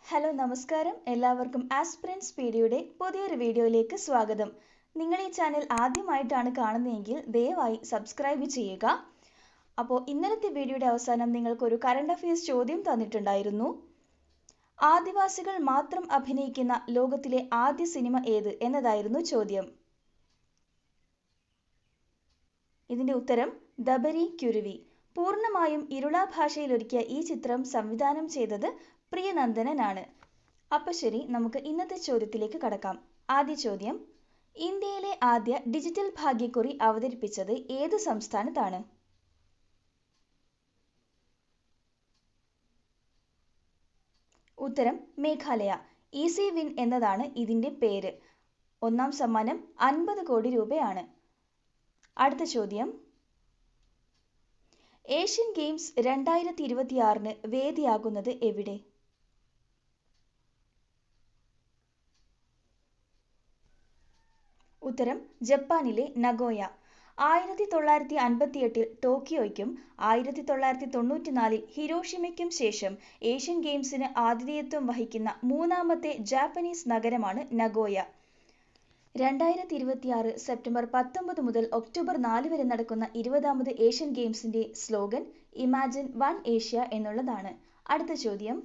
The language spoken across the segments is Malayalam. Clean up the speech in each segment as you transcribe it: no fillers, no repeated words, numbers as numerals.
ഹലോ നമസ്കാരം, എല്ലാവർക്കും ആസ്പിരൻസ് പീഡിയയുടെ പുതിയൊരു വീഡിയോയിലേക്ക് സ്വാഗതം. നിങ്ങൾ ഈ ചാനൽ ആദ്യമായിട്ടാണ് കാണുന്നതെങ്കിൽ ദയവായി സബ്സ്ക്രൈബ് ചെയ്യുക. അപ്പോൾ ഇന്നലത്തെ വീഡിയോയുടെ അവസാനം നിങ്ങൾക്കൊരു കറണ്ട് അഫയേഴ്സ് ചോദ്യം തന്നിട്ടുണ്ടായിരുന്നു. ആദിവാസികൾ മാത്രം അഭിനയിക്കുന്ന ലോകത്തിലെ ആദ്യ സിനിമ ഏത് എന്നതായിരുന്നു ചോദ്യം. ഇതിന്റെ ഉത്തരം ദബരി കുരുവി. പൂർണ്ണമായും ഇരുള ഭാഷയിൽ ഒരുക്കിയ ഈ ചിത്രം സംവിധാനം ചെയ്തത് പ്രിയനന്ദനാണ്. അപ്പൊ ശരി, നമുക്ക് ഇന്നത്തെ ചോദ്യത്തിലേക്ക് കടക്കാം. ആദ്യ ചോദ്യം: ഇന്ത്യയിലെ ആദ്യ ഡിജിറ്റൽ ഭാഗ്യക്കുറി അവതരിപ്പിച്ചത് ഏത് സംസ്ഥാനത്താണ്? ഉത്തരം മേഘാലയ. ഈസി വിൻ എന്നതാണ് ഇതിന്റെ പേര്. ഒന്നാം സമ്മാനം 50 കോടി രൂപയാണ്. അടുത്ത ചോദ്യം: ഏഷ്യൻ ഗെയിംസ് 2026 വേദിയാകുന്നത് എവിടെ? ഉത്തരം ജപ്പാനിലെ നഗോയ. 1958 ടോക്കിയോയ്ക്കും 1994 ഹിരോഷിമയ്ക്കും ശേഷം ഏഷ്യൻ ഗെയിംസിന് ആതിഥേയത്വം വഹിക്കുന്ന മൂന്നാമത്തെ ജാപ്പനീസ് നഗരമാണ് നഗോയ. 2026 സെപ്റ്റംബർ 19 മുതൽ ഒക്ടോബർ 4 വരെ നടക്കുന്ന 20ാമത് ഏഷ്യൻ ഗെയിംസിന്റെ സ്ലോഗൻ ഇമാജിൻ വൺ ഏഷ്യ എന്നുള്ളതാണ്. അടുത്ത ചോദ്യം: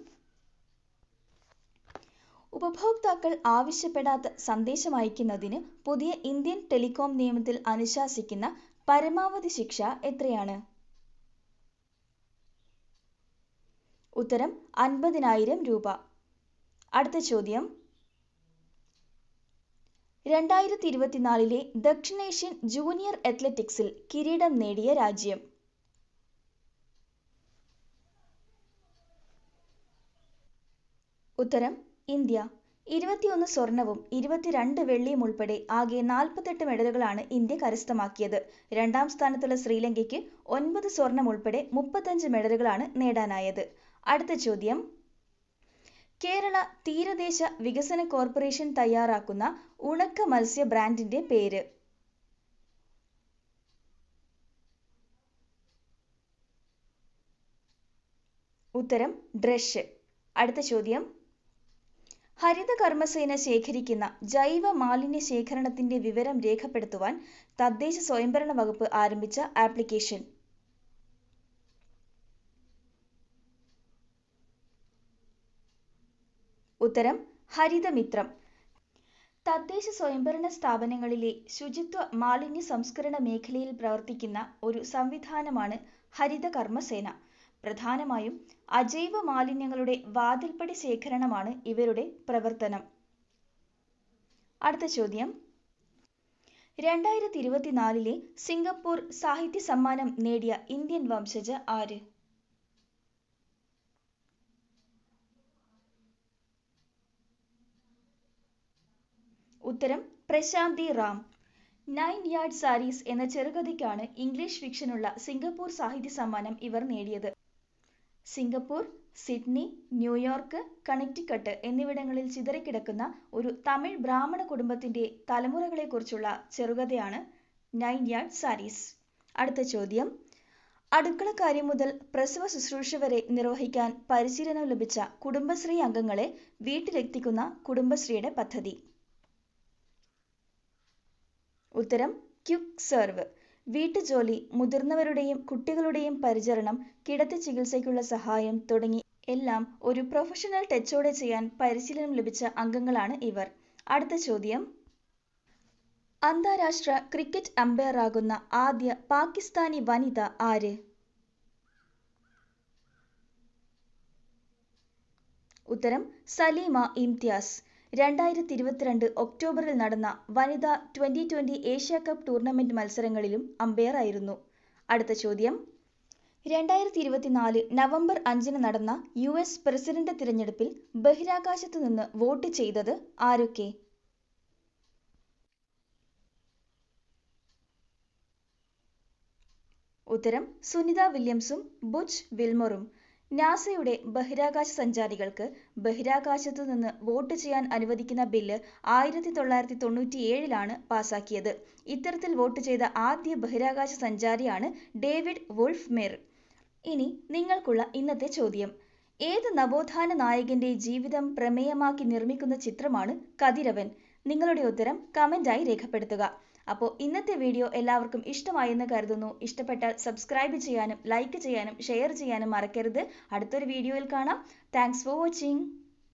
ഉപഭോക്താക്കൾ ആവശ്യപ്പെടാത്ത സന്ദേശം അയക്കുന്നതിന് പുതിയ ഇന്ത്യൻ ടെലികോം നിയമത്തിൽ അനുശാസിക്കുന്ന പരമാവധി ശിക്ഷ എത്രയാണ്? ഉത്തരം 50,000 രൂപ. അടുത്ത ചോദ്യം: 2024 ദക്ഷിണേഷ്യൻ ജൂനിയർ അത്ലറ്റിക്സിൽ കിരീടം നേടിയ രാജ്യം? ഉത്തരം ഇന്ത്യ. 21 സ്വർണവും 22 വെള്ളിയും ഉൾപ്പെടെ ആകെ 48 മെഡലുകളാണ് ഇന്ത്യ കരസ്ഥമാക്കിയത്. രണ്ടാം സ്ഥാനത്തുള്ള ശ്രീലങ്കയ്ക്ക് 9 സ്വർണം ഉൾപ്പെടെ 35 മെഡലുകളാണ് നേടാനായത്. അടുത്ത ചോദ്യം: കേരള തീരദേശ വികസന കോർപ്പറേഷൻ തയ്യാറാക്കുന്ന ഉണക്ക മത്സ്യ ബ്രാൻഡിന്റെ പേര്? ഉത്തരം ഡ്രഷ്. അടുത്ത ചോദ്യം: ഹരിത കർമ്മസേന ശേഖരിക്കുന്ന ജൈവ മാലിന്യ ശേഖരണത്തിന്റെ വിവരം രേഖപ്പെടുത്തുവാൻ തദ്ദേശ സ്വയംഭരണ വകുപ്പ് ആരംഭിച്ച ആപ്ലിക്കേഷൻ? ഉത്തരം ഹരിതമിത്രം. തദ്ദേശ സ്വയംഭരണ സ്ഥാപനങ്ങളിലെ ശുചിത്വ മാലിന്യ സംസ്കരണ മേഖലയിൽ പ്രവർത്തിക്കുന്ന ഒരു സംവിധാനമാണ് ഹരിത കർമ്മസേന. പ്രധാനമായും അജൈവ മാലിന്യങ്ങളുടെ വാതിൽപ്പടി ശേഖരണമാണ് ഇവരുടെ പ്രവർത്തനം. അടുത്ത ചോദ്യം: 2024 സിംഗപ്പൂർ സാഹിത്യ സമ്മാനം നേടിയ ഇന്ത്യൻ വംശജ ആര്? ഉത്തരം പ്രശാന്തി റാം. 9 യാർഡ് സാരീസ് എന്ന ചെറുകഥയ്ക്കാണ് ഇംഗ്ലീഷ് ഫിക്ഷനുള്ള സിംഗപ്പൂർ സാഹിത്യ സമ്മാനം ഇവർ നേടിയത്. സിംഗപ്പൂർ, സിഡ്നി, ന്യൂയോർക്ക്, കണക്റ്റിക്കട്ട് എന്നിവിടങ്ങളിൽ ചിതറിക്കിടക്കുന്ന ഒരു തമിഴ് ബ്രാഹ്മണ കുടുംബത്തിന്റെ തലമുറകളെക്കുറിച്ചുള്ള ചെറുകഥയാണ് 9 യാർഡ് സാരീസ്. അടുത്ത ചോദ്യം: അടുക്കളക്കാര്യം മുതൽ പ്രസവ ശുശ്രൂഷ വരെ നിർവഹിക്കാൻ പരിശീലനം ലഭിച്ച കുടുംബശ്രീ അംഗങ്ങളെ വീട്ടിലെത്തിക്കുന്ന കുടുംബശ്രീയുടെ പദ്ധതി? ഉത്തരം ക്വിക്ക് സെർവ്. വീട്ടുജോലി, മുതിർന്നവരുടെയും കുട്ടികളുടെയും പരിചരണം, കിടത്തി ചികിത്സയ്ക്കുള്ള സഹായം തുടങ്ങി എല്ലാം ഒരു പ്രൊഫഷണൽ ടച്ചോടെ ചെയ്യാൻ പരിശീലനം ലഭിച്ച അംഗങ്ങളാണ് ഇവർ. അടുത്ത ചോദ്യം: അന്താരാഷ്ട്ര ക്രിക്കറ്റ് അമ്പയറാകുന്ന ആദ്യ പാകിസ്ഥാനി വനിത ആര്? ഉത്തരം സലീമ ഇംതിയാസ്. 2022 ഒക്ടോബറിൽ നടന്ന വനിതാ T20 ഏഷ്യ കപ്പ് ടൂർണമെന്റ് മത്സരങ്ങളിലും അമ്പയർ ആയിരുന്നു. അടുത്ത ചോദ്യം: 2024 നവംബർ 5 നടന്ന US പ്രസിഡന്റ് തിരഞ്ഞെടുപ്പിൽ ബഹിരാകാശത്തു നിന്ന് വോട്ട് ചെയ്തത് ആരൊക്കെ? ഉത്തരം സുനിത വില്യംസും ബുച്ച് വിൽമറും. നാസയുടെ ബഹിരാകാശ സഞ്ചാരികൾക്ക് ബഹിരാകാശത്തു നിന്ന് വോട്ട് ചെയ്യാൻ അനുവദിക്കുന്ന ബില്ല് 1997 പാസാക്കിയത്. ഇത്തരത്തിൽ വോട്ട് ചെയ്ത ആദ്യ ബഹിരാകാശ സഞ്ചാരിയാണ് ഡേവിഡ് വുൾഫ് മിർ. ഇനി നിങ്ങൾക്കുള്ള ഇന്നത്തെ ചോദ്യം: ഏത് നവോത്ഥാന നായകന്റെ ജീവിതം പ്രമേയമാക്കി നിർമ്മിക്കുന്ന ചിത്രമാണ് കതിരവൻ? നിങ്ങളുടെ ഉത്തരം കമന്റായി രേഖപ്പെടുത്തുക. അപ്പോൾ ഇന്നത്തെ വീഡിയോ എല്ലാവർക്കും ഇഷ്ടമായെന്ന് കരുതുന്നു. ഇഷ്ടപ്പെട്ടാൽ സബ്സ്ക്രൈബ് ചെയ്യാനും ലൈക്ക് ചെയ്യാനും ഷെയർ ചെയ്യാനും മറക്കരുത്. അടുത്തൊരു വീഡിയോയിൽ കാണാം. Thanks for watching.